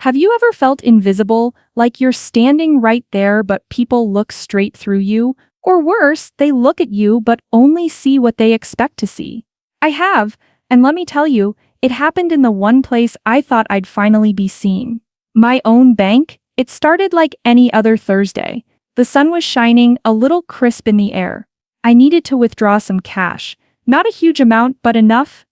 Have you ever felt invisible, like you're standing right there but people look straight through you? Or worse, they look at you but only see what they expect to see? I have, and let me tell you, it happened in the one place I thought I'd finally be seen. My own bank. It started like any other Thursday. The sun was shining, a little crisp in the air. I needed to withdraw some cash. Not a huge amount, but enough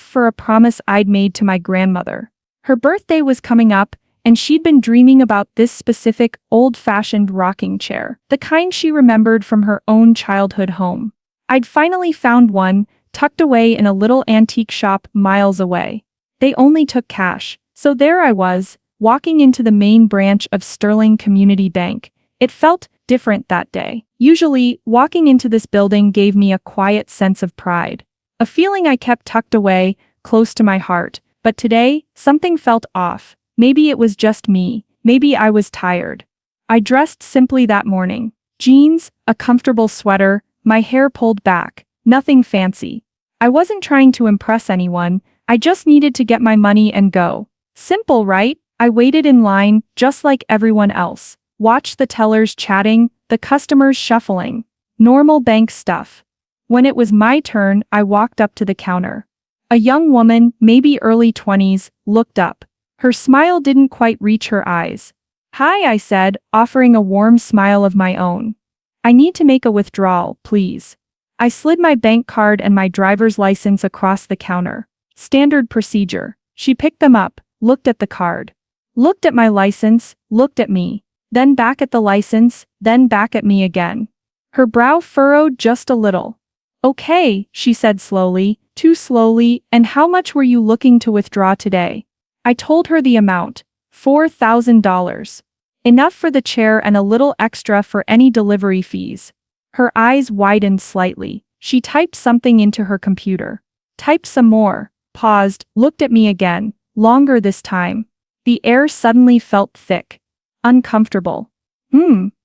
for a promise I'd made to my grandmother. Her birthday was coming up, and she'd been dreaming about this specific, old-fashioned rocking chair, the kind she remembered from her own childhood home. I'd finally found one, tucked away in a little antique shop miles away. They only took cash, so there I was, walking into the main branch of Sterling Community Bank. It felt different that day. Usually, walking into this building gave me a quiet sense of pride. A feeling I kept tucked away, close to my heart. But today, something felt off. Maybe it was just me. Maybe I was tired. I dressed simply that morning. Jeans, a comfortable sweater, my hair pulled back. Nothing fancy. I wasn't trying to impress anyone. I just needed to get my money and go. Simple, right? I waited in line, just like everyone else. Watched the tellers chatting, the customers shuffling. Normal bank stuff. When it was my turn, I walked up to the counter. A young woman, maybe early 20s, looked up. Her smile didn't quite reach her eyes. "Hi," I said, offering a warm smile of my own. "I need to make a withdrawal, please." I slid my bank card and my driver's license across the counter. Standard procedure. She picked them up, looked at the card. Looked at my license, looked at me. Then back at the license, then back at me again. Her brow furrowed just a little. "Okay," she said slowly, too slowly, "and how much were you looking to withdraw today?" I told her the amount. $4,000. Enough for the chair and a little extra for any delivery fees. Her eyes widened slightly. She typed something into her computer. Typed some more, paused, looked at me again, longer this time. The air suddenly felt thick. Uncomfortable.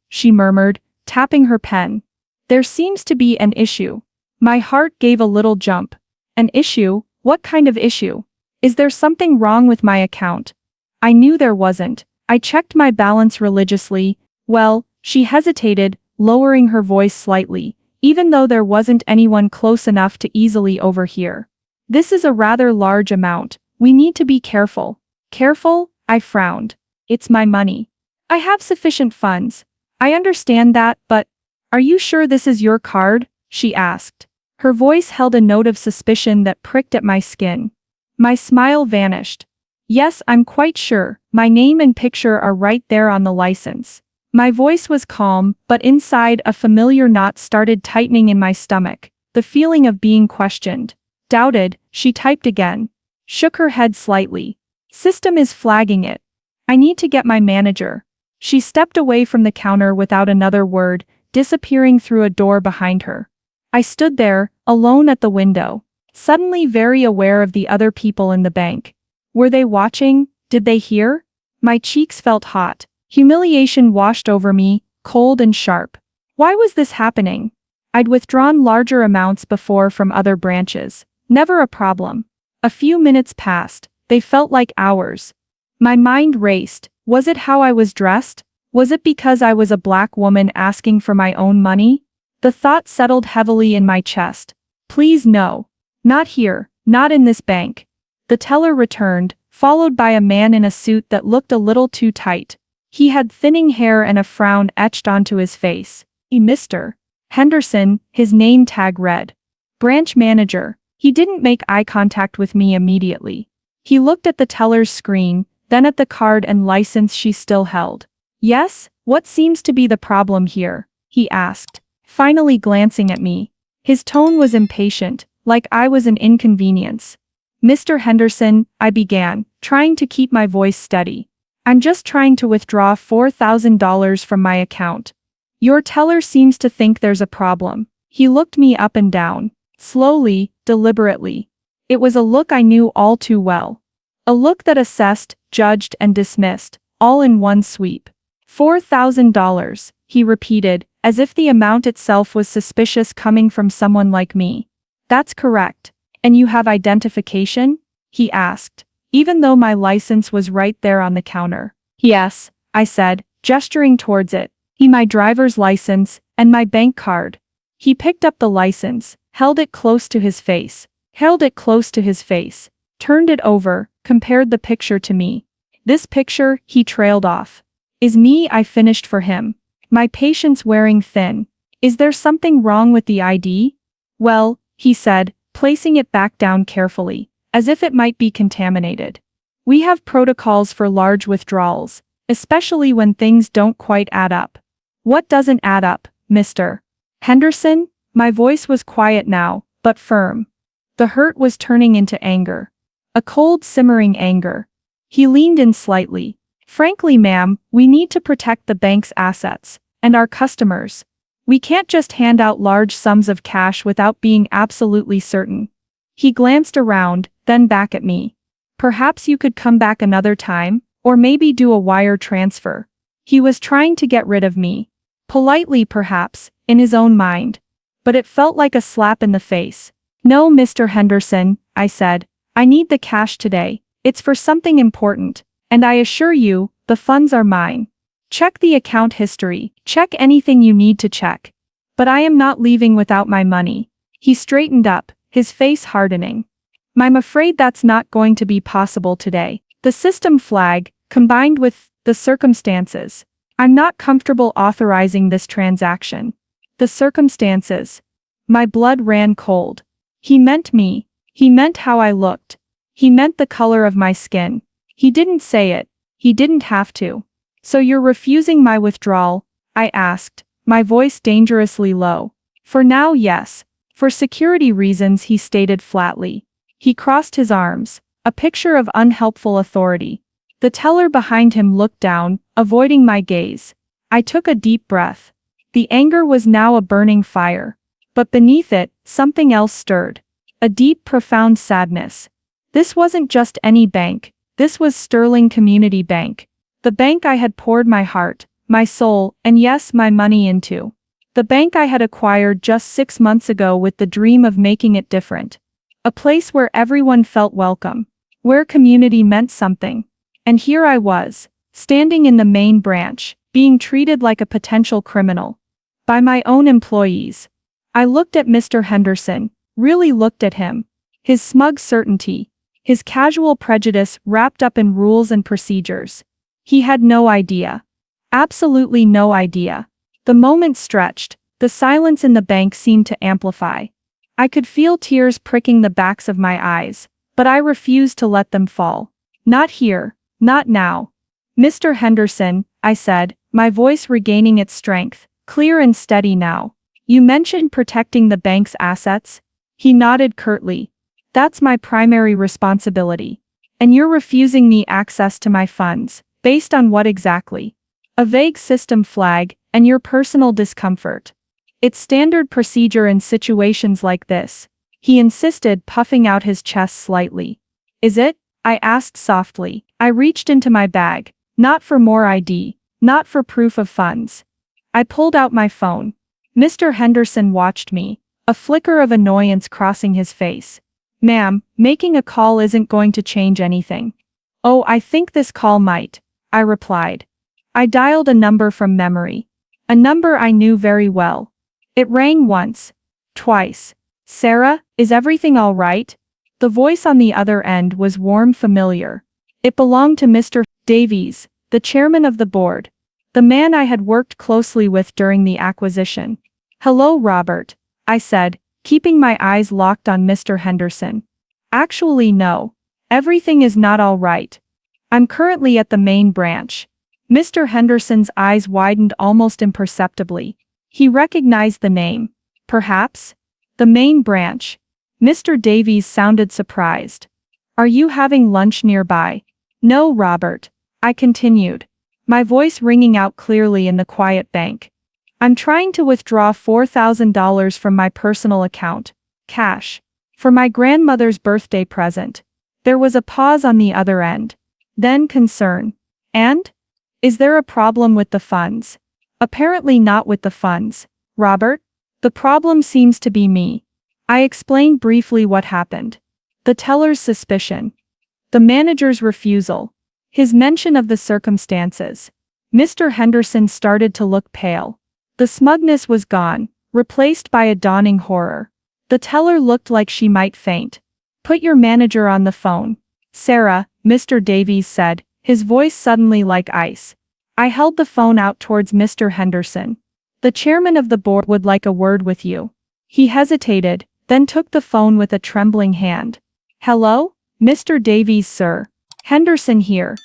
She murmured, tapping her pen. "There seems to be an issue." My heart gave a little jump. An issue? What kind of issue? Is there something wrong with my account? I knew there wasn't. I checked my balance religiously. Well, she hesitated, lowering her voice slightly, even though there wasn't anyone close enough to easily overhear. "This is a rather large amount. We need to be careful." "Careful?" I frowned. "It's my money. I have sufficient funds. I understand that, but are you sure this is your card?" she asked. Her voice held a note of suspicion that pricked at my skin. My smile vanished. "Yes, I'm quite sure. My name and picture are right there on the license." My voice was calm, but inside a familiar knot started tightening in my stomach. The feeling of being questioned. Doubted, she typed again. Shook her head slightly. "System is flagging it. I need to get my manager." She stepped away from the counter without another word, disappearing through a door behind her. I stood there, alone at the window, suddenly very aware of the other people in the bank. Were they watching? Did they hear? My cheeks felt hot. Humiliation washed over me, cold and sharp. Why was this happening? I'd withdrawn larger amounts before from other branches. Never a problem. A few minutes passed. They felt like hours. My mind raced. Was it how I was dressed? Was it because I was a black woman asking for my own money? The thought settled heavily in my chest. Please no. Not here, not in this bank. The teller returned, followed by a man in a suit that looked a little too tight. He had thinning hair and a frown etched onto his face. Mr. Henderson, his name tag read. Branch manager. He didn't make eye contact with me immediately. He looked at the teller's screen, then at the card and license she still held. "Yes, what seems to be the problem here?" he asked, finally glancing at me. His tone was impatient, like I was an inconvenience. "Mr. Henderson," I began, trying to keep my voice steady. "I'm just trying to withdraw $4,000 from my account. Your teller seems to think there's a problem." He looked me up and down, slowly, deliberately. It was a look I knew all too well. A look that assessed, judged, and dismissed, all in one sweep. $4,000, he repeated, as if the amount itself was suspicious coming from someone like me. "That's correct. And you have identification?" he asked. even though my license was right there on the counter. Yes, I said, gesturing towards it. My driver's license, and my bank card. He picked up the license, held it close to his face, turned it over, compared the picture to me. This picture, he trailed off. Is me, I finished for him. My patience wearing thin. Is there something wrong with the ID? Well, he said, placing it back down carefully, as if it might be contaminated. We have protocols for large withdrawals, especially when things don't quite add up. What doesn't add up, Mr. Henderson? My voice was quiet now, but firm. The hurt was turning into anger. A cold, simmering anger. He leaned in slightly. Frankly, ma'am, we need to protect the bank's assets, and our customers. We can't just hand out large sums of cash without being absolutely certain. He glanced around, then back at me. Perhaps you could come back another time, or maybe do a wire transfer. He was trying to get rid of me. Politely perhaps, in his own mind. But it felt like a slap in the face. No, Mr. Henderson, I said. I need the cash today. It's for something important, and I assure you, the funds are mine. Check the account history, check anything you need to check. But I am not leaving without my money. He straightened up, his face hardening. I'm afraid that's not going to be possible today. The system flag, combined with the circumstances. I'm not comfortable authorizing this transaction. The circumstances. My blood ran cold. He meant me. He meant how I looked. He meant the color of my skin. He didn't say it. He didn't have to. So you're refusing my withdrawal? I asked, my voice dangerously low. For now, yes. For security reasons, he stated flatly. He crossed his arms, a picture of unhelpful authority. The teller behind him looked down, avoiding my gaze. I took a deep breath. The anger was now a burning fire. But beneath it, something else stirred. A deep, profound sadness. This wasn't just any bank. This was Sterling Community Bank. The bank I had poured my heart, my soul, and yes, my money into. The bank I had acquired just 6 months ago with the dream of making it different. A place where everyone felt welcome. Where community meant something. And here I was, standing in the main branch, being treated like a potential criminal. By my own employees. I looked at Mr. Henderson, really looked at him. His smug certainty. His casual prejudice wrapped up in rules and procedures. He had no idea. Absolutely no idea. The moment stretched, the silence in the bank seemed to amplify. I could feel tears pricking the backs of my eyes, but I refused to let them fall. Not here, not now. Mr. Henderson, I said, my voice regaining its strength, clear and steady now. You mentioned protecting the bank's assets? He nodded curtly. That's my primary responsibility. And you're refusing me access to my funds, based on what exactly? A vague system flag, and your personal discomfort. It's standard procedure in situations like this. He insisted, puffing out his chest slightly. Is it? I asked softly. I reached into my bag, not for more ID, not for proof of funds. I pulled out my phone. Mr. Henderson watched me, a flicker of annoyance crossing his face. Ma'am, making a call isn't going to change anything. Oh, I think this call might, I replied. I dialed a number from memory. A number I knew very well. It rang once. Twice. Sarah, is everything all right? The voice on the other end was warm, familiar. It belonged to Mr. Davies, the chairman of the board. The man I had worked closely with during the acquisition. Hello, Robert, I said, keeping my eyes locked on Mr. Henderson. Actually, no. Everything is not all right. I'm currently at the main branch. Mr. Henderson's eyes widened almost imperceptibly. He recognized the name. Perhaps? The main branch. Mr. Davies sounded surprised. Are you having lunch nearby? No, Robert. I continued. My voice ringing out clearly in the quiet bank. I'm trying to withdraw $4,000 from my personal account. Cash. For my grandmother's birthday present. There was a pause on the other end. Then concern. And? Is there a problem with the funds? Apparently not with the funds, Robert. The problem seems to be me. I explained briefly what happened. The teller's suspicion. The manager's refusal. His mention of the circumstances. Mr. Henderson started to look pale. The smugness was gone, replaced by a dawning horror. The teller looked like she might faint. Put your manager on the phone. Sarah, Mr. Davies said, his voice suddenly like ice. I held the phone out towards Mr. Henderson. The chairman of the board would like a word with you. He hesitated, then took the phone with a trembling hand. Hello? Mr. Davies, sir. Henderson here.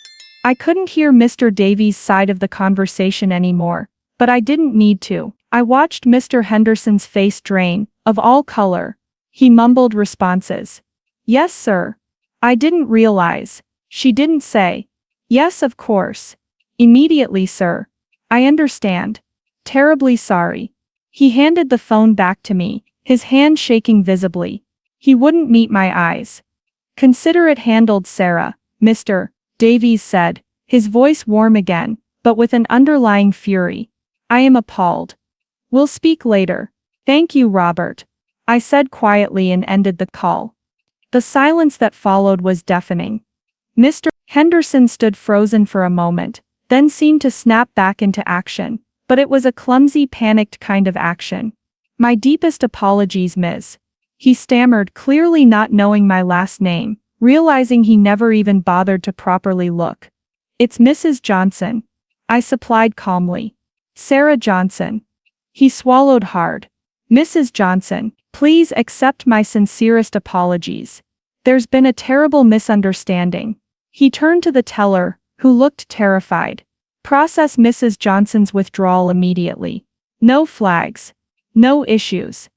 I couldn't hear Mr. Davies' side of the conversation anymore, but I didn't need to. I watched Mr. Henderson's face drain, of all color. He mumbled responses. Yes, sir. I didn't realize. She didn't say. Yes, of course. Immediately, sir. I understand. Terribly sorry. He handed the phone back to me, his hand shaking visibly. He wouldn't meet my eyes. Consider it handled, Sarah, Mr. Davies said, his voice warm again, but with an underlying fury. I am appalled. We'll speak later. Thank you, Robert. I said quietly and ended the call. The silence that followed was deafening. Mr. Henderson stood frozen for a moment, then seemed to snap back into action, but it was a clumsy, panicked kind of action. My deepest apologies, Ms. He stammered, clearly not knowing my last name, realizing he never even bothered to properly look. It's Mrs. Johnson. I supplied calmly. Sarah Johnson. He swallowed hard. Mrs. Johnson, please accept my sincerest apologies. There's been a terrible misunderstanding. He turned to the teller, who looked terrified. Process Mrs. Johnson's withdrawal immediately. No flags. No issues.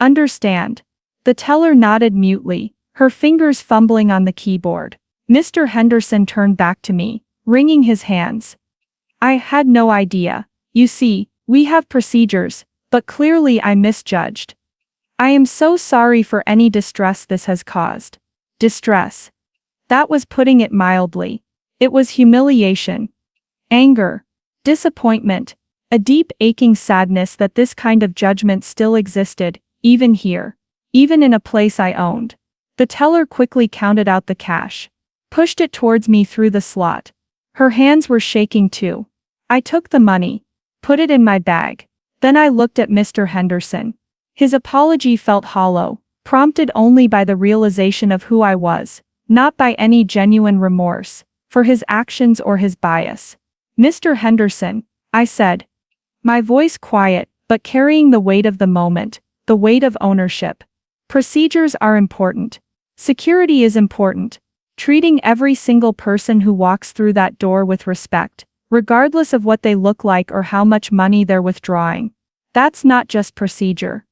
Understand. The teller nodded mutely, her fingers fumbling on the keyboard. Mr. Henderson turned back to me, wringing his hands. I had no idea. You see, we have procedures, but clearly I misjudged. I am so sorry for any distress this has caused. Distress. That was putting it mildly. It was humiliation. Anger. Disappointment. A deep aching sadness that this kind of judgment still existed, even here. Even in a place I owned. The teller quickly counted out the cash. Pushed it towards me through the slot. Her hands were shaking too. I took the money. Put it in my bag. Then I looked at Mr. Henderson. His apology felt hollow, prompted only by the realization of who I was, not by any genuine remorse for his actions or his bias. Mr. Henderson, I said. My voice quiet, but carrying the weight of the moment, the weight of ownership. Procedures are important. Security is important. Treating every single person who walks through that door with respect, regardless of what they look like or how much money they're withdrawing. That's not just procedure.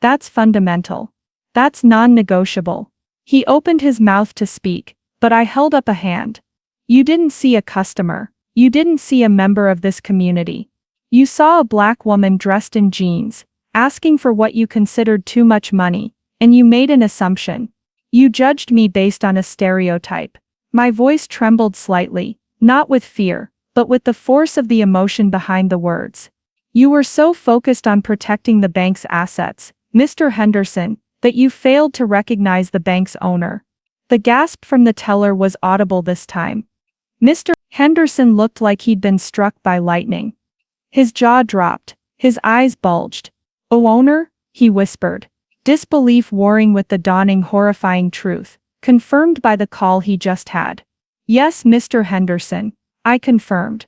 That's fundamental. That's non-negotiable. He opened his mouth to speak, but I held up a hand. You didn't see a customer. You didn't see a member of this community. You saw a black woman dressed in jeans, asking for what you considered too much money, and you made an assumption. You judged me based on a stereotype. My voice trembled slightly, not with fear, but with the force of the emotion behind the words. You were so focused on protecting the bank's assets, Mr. Henderson, that you failed to recognize the bank's owner. The gasp from the teller was audible this time. Mr. Henderson looked like he'd been struck by lightning. His jaw dropped, his eyes bulged. "Oh, owner?" he whispered. Disbelief warring with the dawning horrifying truth, confirmed by the call he just had. Yes, Mr. Henderson, I confirmed.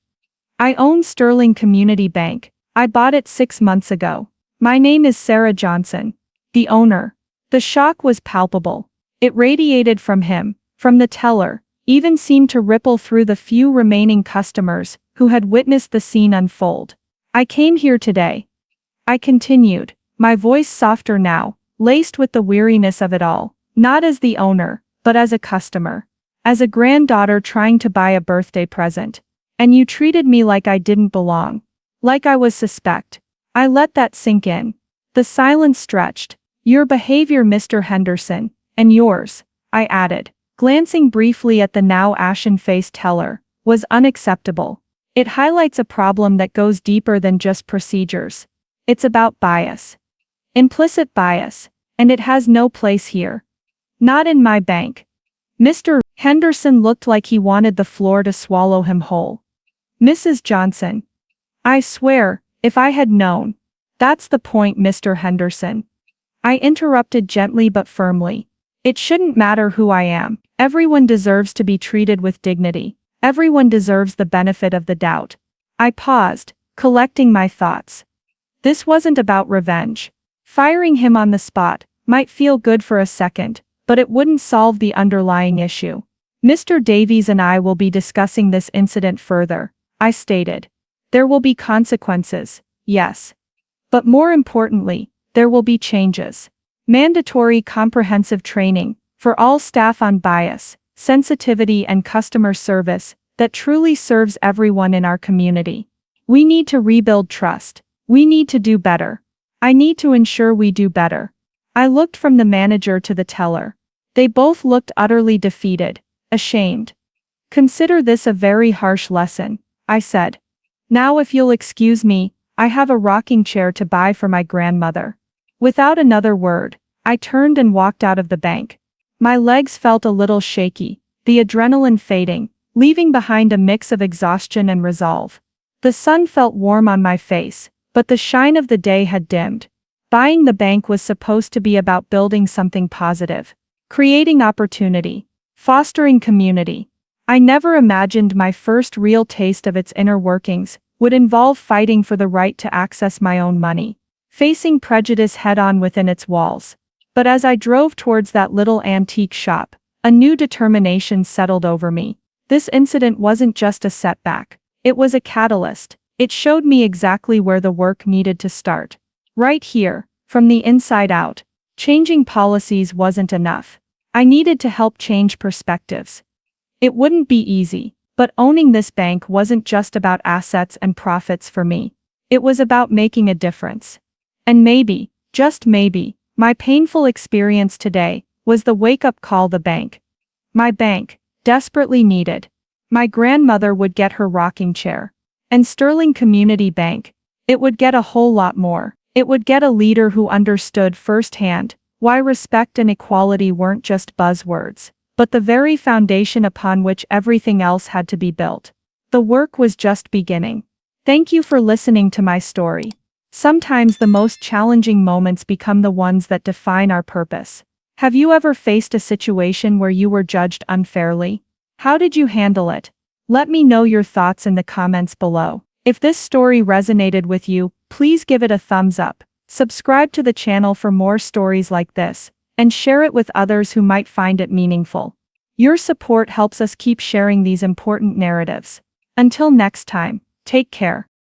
I own Sterling Community Bank. I bought it 6 months ago. My name is Sarah Johnson. The owner. The shock was palpable. It radiated from him, from the teller, even seemed to ripple through the few remaining customers who had witnessed the scene unfold. I came here today. I continued, my voice softer now, laced with the weariness of it all, not as the owner, but as a customer. As a granddaughter trying to buy a birthday present. And you treated me like I didn't belong. Like I was suspect. I let that sink in. The silence stretched. Your behavior, Mr. Henderson, and yours, I added, glancing briefly at the now ashen-faced teller, was unacceptable. It highlights a problem that goes deeper than just procedures. It's about bias. Implicit bias, and it has no place here. Not in my bank. Mr. Henderson looked like he wanted the floor to swallow him whole. Mrs. Johnson. I swear, if I had known. That's the point, Mr. Henderson. I interrupted gently but firmly. It shouldn't matter who I am. Everyone deserves to be treated with dignity. Everyone deserves the benefit of the doubt. I paused, collecting my thoughts. This wasn't about revenge. Firing him on the spot might feel good for a second, but it wouldn't solve the underlying issue. Mr. Davies and I will be discussing this incident further, I stated. There will be consequences, yes. But more importantly, there will be changes. Mandatory comprehensive training for all staff on bias, sensitivity and customer service that truly serves everyone in our community. We need to rebuild trust. We need to do better. I need to ensure we do better. I looked from the manager to the teller. They both looked utterly defeated, ashamed. Consider this a very harsh lesson, I said. Now if you'll excuse me, I have a rocking chair to buy for my grandmother. Without another word, I turned and walked out of the bank. My legs felt a little shaky, the adrenaline fading, leaving behind a mix of exhaustion and resolve. The sun felt warm on my face, but the shine of the day had dimmed. Buying the bank was supposed to be about building something positive, creating opportunity, fostering community. I never imagined my first real taste of its inner workings would involve fighting for the right to access my own money, facing prejudice head-on within its walls. But as I drove towards that little antique shop, a new determination settled over me. This incident wasn't just a setback. It was a catalyst. It showed me exactly where the work needed to start. Right here, from the inside out. Changing policies wasn't enough. I needed to help change perspectives. It wouldn't be easy, but owning this bank wasn't just about assets and profits for me. It was about making a difference. And maybe, just maybe, my painful experience today was the wake-up call the bank. My bank, desperately needed. My grandmother would get her rocking chair. And Sterling Community Bank, it would get a whole lot more. It would get a leader who understood firsthand why respect and equality weren't just buzzwords, but the very foundation upon which everything else had to be built. The work was just beginning. Thank you for listening to my story. Sometimes the most challenging moments become the ones that define our purpose. Have you ever faced a situation where you were judged unfairly? How did you handle it? Let me know your thoughts in the comments below. If this story resonated with you, please give it a thumbs up. Subscribe to the channel for more stories like this, and share it with others who might find it meaningful. Your support helps us keep sharing these important narratives. Until next time, take care.